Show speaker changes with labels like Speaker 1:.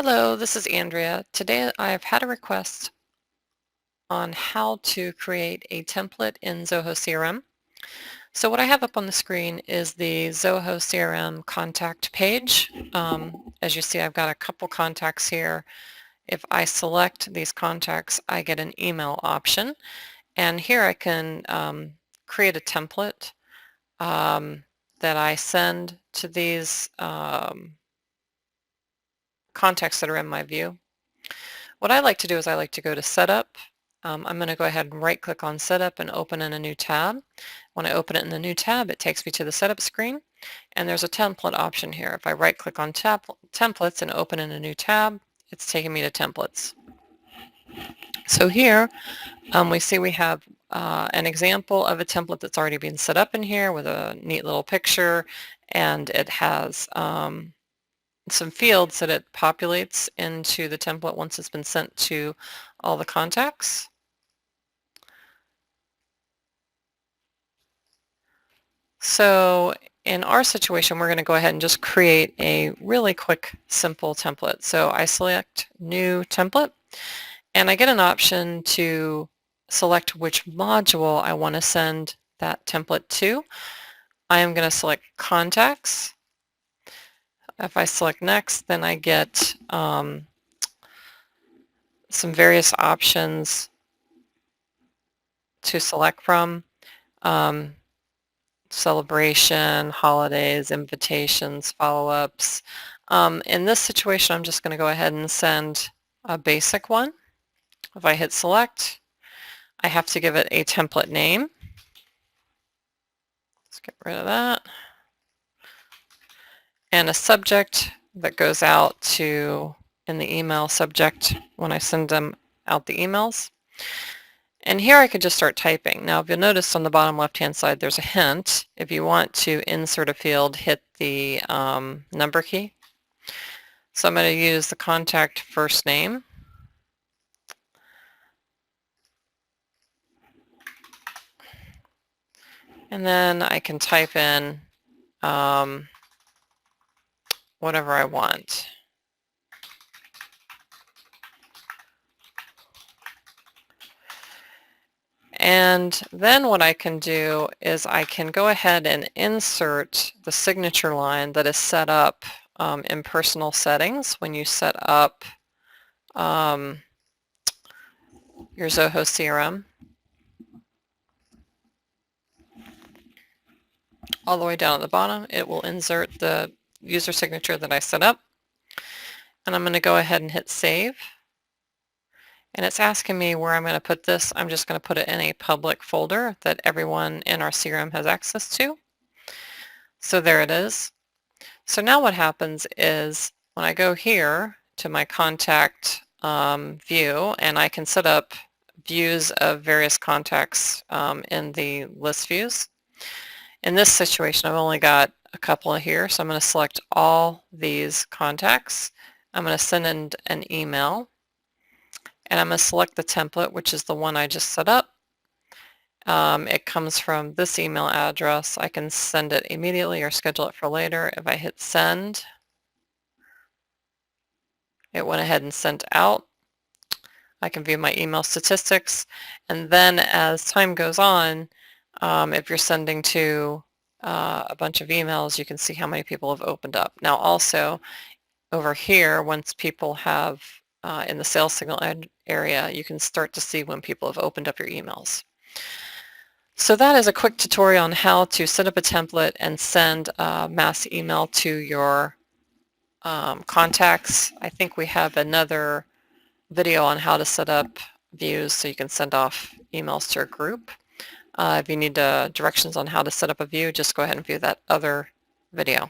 Speaker 1: Hello, this is Andrea. Today I've had a request on how to create a template in Zoho CRM. So what I have up on the screen is the Zoho CRM contact page. As you see, I've got a couple contacts here. If I select these contacts, I get an email option. And here I can create a template um, that I send to these contacts that are in my view. What I like to do is I like to go to Setup. I'm going to go ahead and right-click on Setup and open in a new tab. When I open it in the new tab, it takes me to the Setup screen, and there's a template option here. If I right-click on Templates and open in a new tab, it's taking me to Templates. So here we see we have an example of a template that's already been set up in here with a neat little picture, and it has some fields that it populates into the template once it's been sent to all the contacts. So in our situation, we're going to go ahead and just create a really quick, simple template. So I select New Template, and I get an option to select which module I want to send that template to. I am going to select Contacts. If I select Next, then I get some various options to select from. Celebration, holidays, invitations, follow-ups. In this situation, I'm just going to go ahead and send a basic one. If I hit select, I have to give it a template name. Let's get rid of that. And a subject that goes out to, in the email subject, when I send them out the emails. And here I could just start typing. Now, if you'll notice on the bottom left-hand side, there's a hint. If you want to insert a field, hit the number key. So I'm going to use the contact first name. And then I can type in whatever I want. And then what I can do is I can go ahead and insert the signature line that is set up in personal settings when you set up your Zoho CRM. All the way down at the bottom, it will insert the user signature that I set up. And I'm going to go ahead and hit save. And it's asking me where I'm going to put this. I'm just going to put it in a public folder that everyone in our CRM has access to. So there it is. So now what happens is when I go here to my contact view, and I can set up views of various contacts in the list views. In this situation, I've only got a couple here, so I'm going to select all these contacts. I'm going to send in an email, and I'm going to select the template, which is the one I just set up. It comes from this email address. I can send it immediately or schedule it for later. If I hit send, it went ahead and sent out. I can view my email statistics, and then as time goes on, if you're sending to a bunch of emails, you can see how many people have opened up. Now also, over here, once people have, in the sales signal area, you can start to see when people have opened up your emails. So that is a quick tutorial on how to set up a template and send a mass email to your contacts. I think we have another video on how to set up views so you can send off emails to a group. If you need directions on how to set up a view, just go ahead and view that other video.